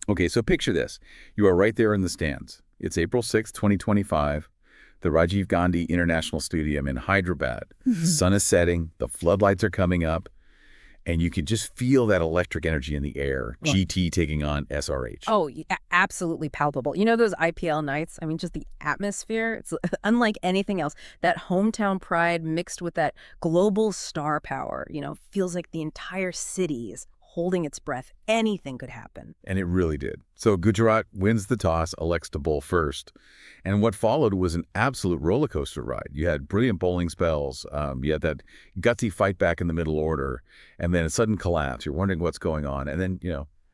Okay, so picture this. You are right there in the stands. It's April 6th, 2025, the Rajiv Gandhi International Stadium in Hyderabad. Sun is setting, the floodlights are coming up, and you can just feel that electric energy in the air. Right. GT taking on SRH. Oh, absolutely palpable. You know those IPL nights? I mean, just the atmosphere, it's unlike anything else. That hometown pride mixed with that global star power, feels like the entire city is holding its breath. Anything could happen. And it really did. So Gujarat wins the toss, elects to bowl first. And what followed was an absolute roller coaster ride. You had brilliant bowling spells. You had that gutsy fight back in the middle order, and then a sudden collapse. You're wondering what's going on. And then,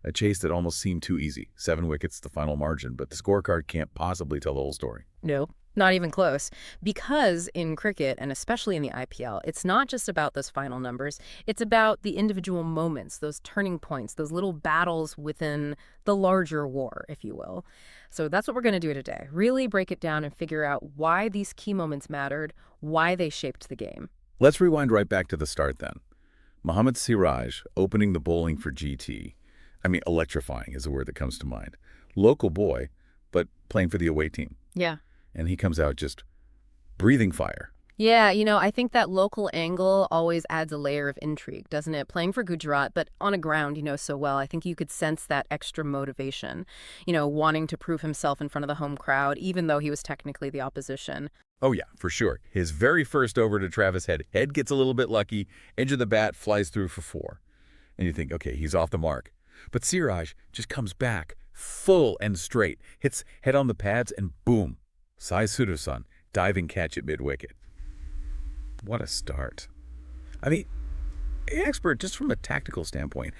a chase that almost seemed too easy. 7 wickets, the final margin. But the scorecard can't possibly tell the whole story. No, not even close. Because in cricket, and especially in the IPL, it's not just about those final numbers. It's about the individual moments, those turning points, those little battles within the larger war, if you will. So that's what we're going to do today. Really break it down and figure out why these key moments mattered, why they shaped the game. Let's rewind right back to the start then. Mohammed Siraj opening the bowling for GT. I mean, electrifying is the word that comes to mind. Local boy, but playing for the away team. Yeah. And he comes out just breathing fire. Yeah, I think that local angle always adds a layer of intrigue, doesn't it? Playing for Gujarat, but on a ground so well. I think you could sense that extra motivation, wanting to prove himself in front of the home crowd, even though he was technically the opposition. Oh, yeah, for sure. His very first over to Travis Head. Head gets a little bit lucky, edge of the bat, flies through for 4. And you think, okay, he's off the mark. But Siraj just comes back full and straight, hits head on the pads, and boom, Sai Sudarsan, diving catch at mid-wicket. What a start. I mean, expert, just from a tactical standpoint,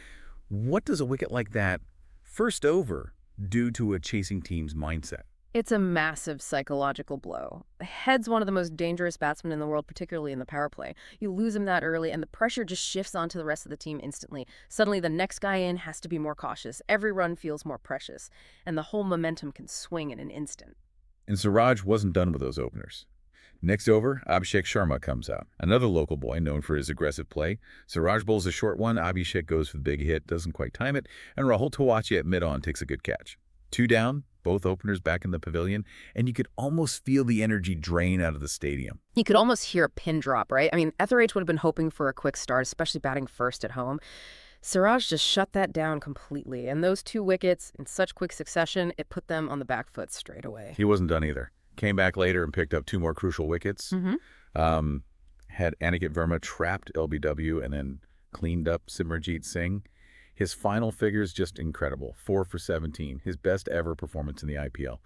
what does a wicket like that, first over, do to a chasing team's mindset? It's a massive psychological blow. Head's one of the most dangerous batsmen in the world, particularly in the power play. You lose him that early, and the pressure just shifts onto the rest of the team instantly. Suddenly, the next guy in has to be more cautious. Every run feels more precious, and the whole momentum can swing in an instant. And Siraj wasn't done with those openers. Next over, Abhishek Sharma comes out. Another local boy known for his aggressive play. Siraj bowls a short one, Abhishek goes for the big hit, doesn't quite time it, and Rahul Tewatia at mid-on takes a good catch. 2 down, both openers back in the pavilion, and you could almost feel the energy drain out of the stadium. You could almost hear a pin drop, right? I mean, SRH would have been hoping for a quick start, especially batting first at home. Siraj just shut that down completely, and those 2 wickets in such quick succession, it put them on the back foot straight away. He wasn't done either. Came back later and picked up 2 more crucial wickets. Had Aniket Verma trapped LBW and then cleaned up Simarjeet Singh. His final figures just incredible. 4 for 17, his best ever performance in the IPL.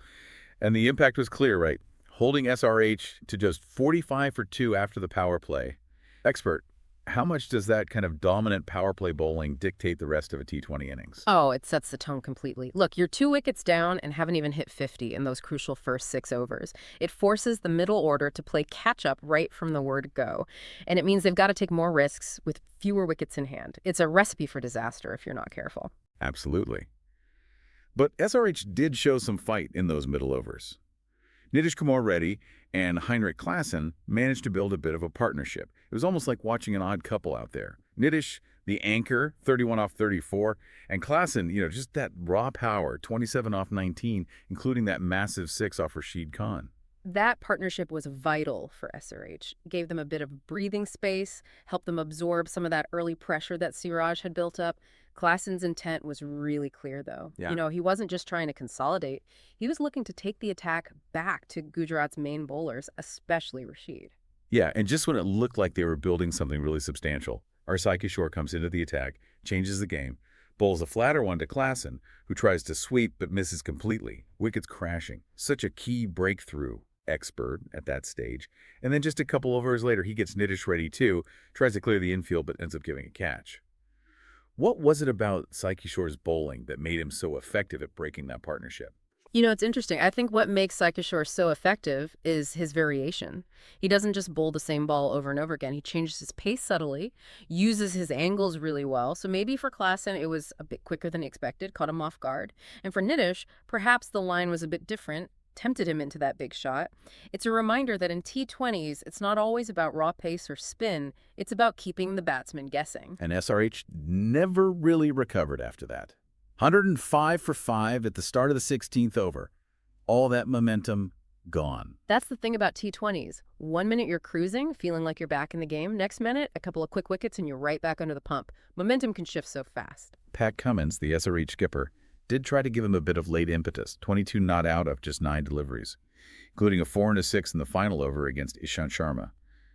And the impact was clear, right? Holding SRH to just 45 for 2 after the power play. Expert, how much does that kind of dominant power play bowling dictate the rest of a T20 innings? Oh, it sets the tone completely. Look, you're 2 wickets down and haven't even hit 50 in those crucial first 6 overs. It forces the middle order to play catch-up right from the word go. And it means they've got to take more risks with fewer wickets in hand. It's a recipe for disaster if you're not careful. Absolutely. But SRH did show some fight in those middle overs. Nitish Kumar Reddy and Heinrich Klaassen managed to build a bit of a partnership. It was almost like watching an odd couple out there. Nitish, the anchor, 31 off 34, and Klaassen, just that raw power, 27 off 19, including that massive 6 off Rashid Khan. That partnership was vital for SRH. It gave them a bit of breathing space, helped them absorb some of that early pressure that Siraj had built up. Klaassen's intent was really clear, though. Yeah. He wasn't just trying to consolidate. He was looking to take the attack back to Gujarat's main bowlers, especially Rashid. Yeah, and just when it looked like they were building something really substantial, Sai Kishore comes into the attack, changes the game, bowls a flatter one to Klaassen, who tries to sweep but misses completely. Wickets crashing. Such a key breakthrough. Expert at that stage. And then just a couple overs later, he gets Nitish ready too, tries to clear the infield, but ends up giving a catch. What was it about Sai Kishore's bowling that made him so effective at breaking that partnership? It's interesting. I think what makes Sai Kishore so effective is his variation. He doesn't just bowl the same ball over and over again. He changes his pace subtly, uses his angles really well. So maybe for Klaassen, it was a bit quicker than expected, caught him off guard. And for Nitish, perhaps the line was a bit different, tempted him into that big shot. It's a reminder that in T20s, it's not always about raw pace or spin. It's about keeping the batsman guessing. And SRH never really recovered after that. 105 for 5 at the start of the 16th over. All that momentum gone. That's the thing about T20s. 1 minute you're cruising, feeling like you're back in the game. Next minute, a couple of quick wickets and you're right back under the pump. Momentum can shift so fast. Pat Cummins, the SRH skipper, did try to give him a bit of late impetus, 22 not out of just 9 deliveries, including a 4 and a 6 in the final over against Ishant Sharma.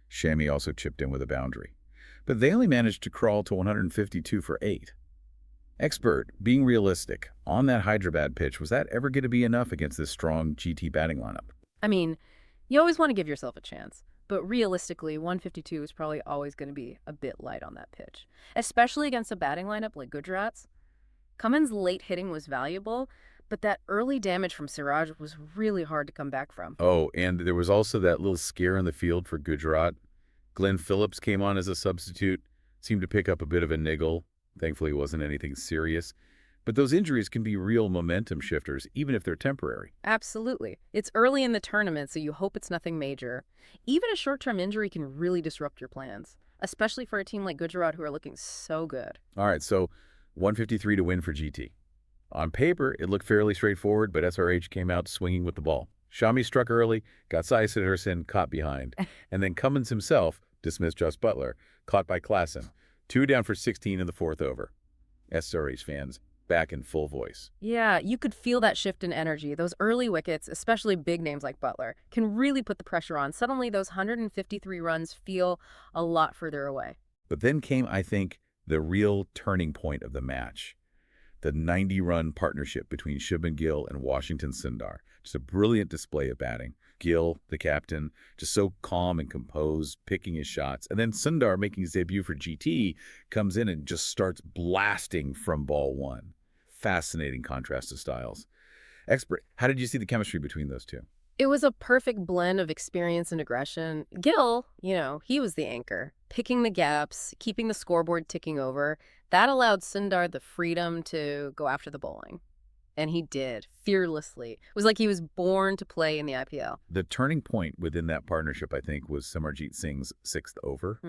Shami also chipped in with a boundary. But they only managed to crawl to 152 for 8. Expert, being realistic, on that Hyderabad pitch, was that ever going to be enough against this strong GT batting lineup? I mean, you always want to give yourself a chance. But realistically, 152 is probably always going to be a bit light on that pitch, especially against a batting lineup like Gujarat's. Cummins' late hitting was valuable, but that early damage from Siraj was really hard to come back from. Oh, and there was also that little scare in the field for Gujarat. Glenn Phillips came on as a substitute, seemed to pick up a bit of a niggle. Thankfully, it wasn't anything serious. But those injuries can be real momentum shifters, even if they're temporary. Absolutely. It's early in the tournament, so you hope it's nothing major. Even a short-term injury can really disrupt your plans, especially for a team like Gujarat who are looking so good. All right, so 153 to win for GT. On paper, it looked fairly straightforward, but SRH came out swinging with the ball. Shami struck early, got Sai Siddharthan caught behind, and then Cummins himself dismissed Joss Butler, caught by Klassen. 2 down for 16 in the 4th over. SRH fans back in full voice. Yeah, you could feel that shift in energy. Those early wickets, especially big names like Butler, can really put the pressure on. Suddenly, those 153 runs feel a lot further away. But then came, I think, the real turning point of the match. The 90-run partnership between Shubman Gill and Washington Sundar. Just a brilliant display of batting. Gill, the captain, just so calm and composed, picking his shots. And then Sundar, making his debut for GT, comes in and just starts blasting from ball 1. Fascinating contrast of styles. Expert, how did you see the chemistry between those two? It was a perfect blend of experience and aggression. Gill, he was the anchor, picking the gaps, keeping the scoreboard ticking over. That allowed Sundar the freedom to go after the bowling. And he did, fearlessly. It was like he was born to play in the IPL. The turning point within that partnership, I think, was Simarjeet Singh's 6th over.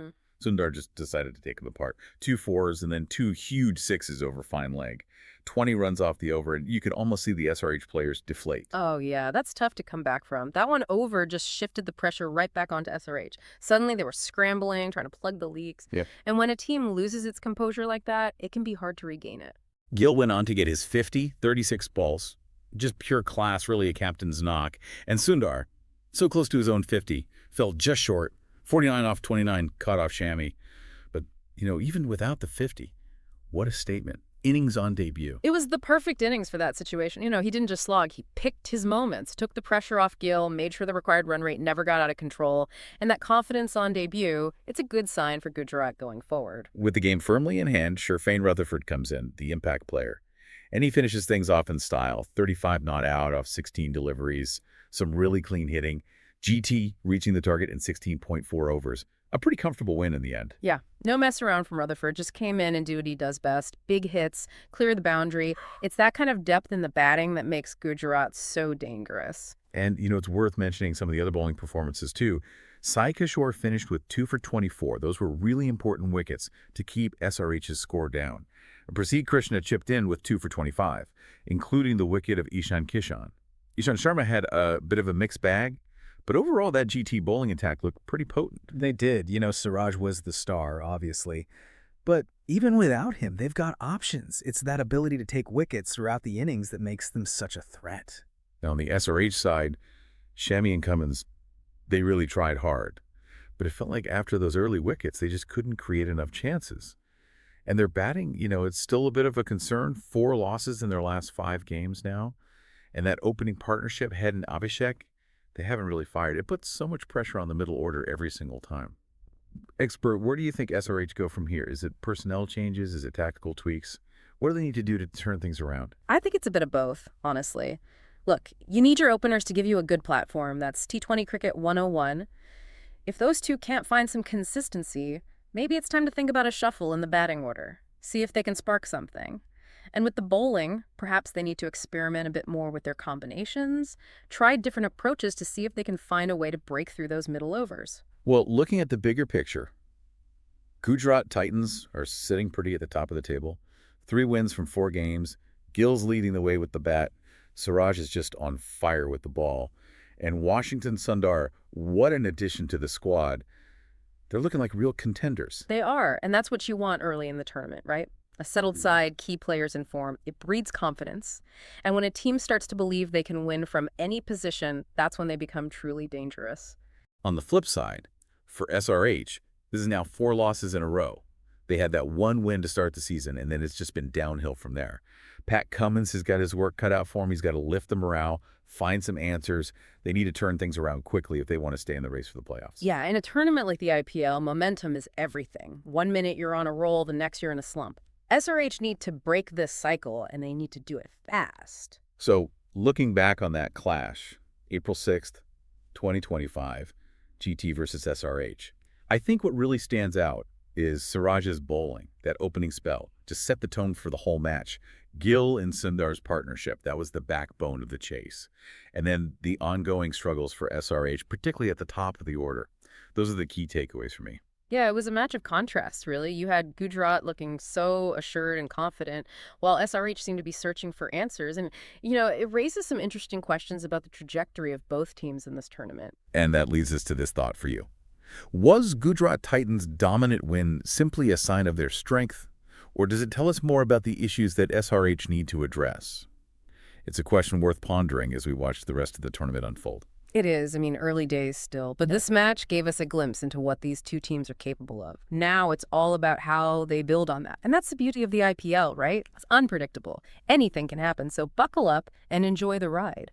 Sundar just decided to take him apart. 2 4s and then 2 huge 6s over fine leg. 20 runs off the over, and you could almost see the SRH players deflate. Oh, yeah, that's tough to come back from. That one over just shifted the pressure right back onto SRH. Suddenly they were scrambling, trying to plug the leaks. Yeah. And when a team loses its composure like that, it can be hard to regain it. Gill went on to get his 50, 36 balls. Just pure class, really a captain's knock. And Sundar, so close to his own 50, fell just short. 49 off 29, caught off Shami. But, even without the 50, what a statement. Innings on debut. It was the perfect innings for that situation. He didn't just slog. He picked his moments, took the pressure off Gill, made sure the required run rate never got out of control. And that confidence on debut, it's a good sign for Gujarat going forward. With the game firmly in hand, Sherfane Rutherford comes in, the impact player. And he finishes things off in style. 35 not out off 16 deliveries. Some really clean hitting. GT reaching the target in 16.4 overs. A pretty comfortable win in the end. Yeah, no mess around from Rutherford. Just came in and do what he does best. Big hits, clear the boundary. It's that kind of depth in the batting that makes Gujarat so dangerous. And, it's worth mentioning some of the other bowling performances, too. Sai Kishore finished with 2 for 24. Those were really important wickets to keep SRH's score down. Prasidh Krishna chipped in with 2 for 25, including the wicket of Ishan Kishan. Ishant Sharma had a bit of a mixed bag. But overall, that GT bowling attack looked pretty potent. They did. Siraj was the star, obviously. But even without him, they've got options. It's that ability to take wickets throughout the innings that makes them such a threat. Now, on the SRH side, Shami and Cummins, they really tried hard. But it felt like after those early wickets, they just couldn't create enough chances. And their batting, it's still a bit of a concern. 4 losses in their last 5 games now. And that opening partnership, Head and Abhishek, they haven't really fired. It puts so much pressure on the middle order every single time. Expert, where do you think SRH go from here? Is it personnel changes? Is it tactical tweaks? What do they need to do to turn things around? I think it's a bit of both, honestly. Look, you need your openers to give you a good platform. That's T20 Cricket 101. If those two can't find some consistency, maybe it's time to think about a shuffle in the batting order. See if they can spark something. And with the bowling, perhaps they need to experiment a bit more with their combinations, try different approaches to see if they can find a way to break through those middle overs. Well, looking at the bigger picture, Gujarat Titans are sitting pretty at the top of the table. 3 wins from 4 games, Gill's leading the way with the bat. Siraj is just on fire with the ball. And Washington Sundar, what an addition to the squad. They're looking like real contenders. They are, and that's what you want early in the tournament, right? A settled side, key players in form. It breeds confidence. And when a team starts to believe they can win from any position, that's when they become truly dangerous. On the flip side, for SRH, this is now 4 losses in a row. They had that one win to start the season, and then it's just been downhill from there. Pat Cummins has got his work cut out for him. He's got to lift the morale, find some answers. They need to turn things around quickly if they want to stay in the race for the playoffs. Yeah, in a tournament like the IPL, momentum is everything. 1 minute you're on a roll, the next you're in a slump. SRH need to break this cycle, and they need to do it fast. So, looking back on that clash, April 6th, 2025, GT versus SRH, I think what really stands out is Siraj's bowling, that opening spell, just set the tone for the whole match. Gill and Sundar's partnership, that was the backbone of the chase. And then the ongoing struggles for SRH, particularly at the top of the order. Those are the key takeaways for me. Yeah, it was a match of contrasts, really. You had Gujarat looking so assured and confident, while SRH seemed to be searching for answers. And, it raises some interesting questions about the trajectory of both teams in this tournament. And that leads us to this thought for you. Was Gujarat Titans' dominant win simply a sign of their strength, or does it tell us more about the issues that SRH need to address? It's a question worth pondering as we watch the rest of the tournament unfold. It is. Early days still. But this match gave us a glimpse into what these two teams are capable of. Now it's all about how they build on that. And that's the beauty of the IPL, right? It's unpredictable. Anything can happen. So buckle up and enjoy the ride.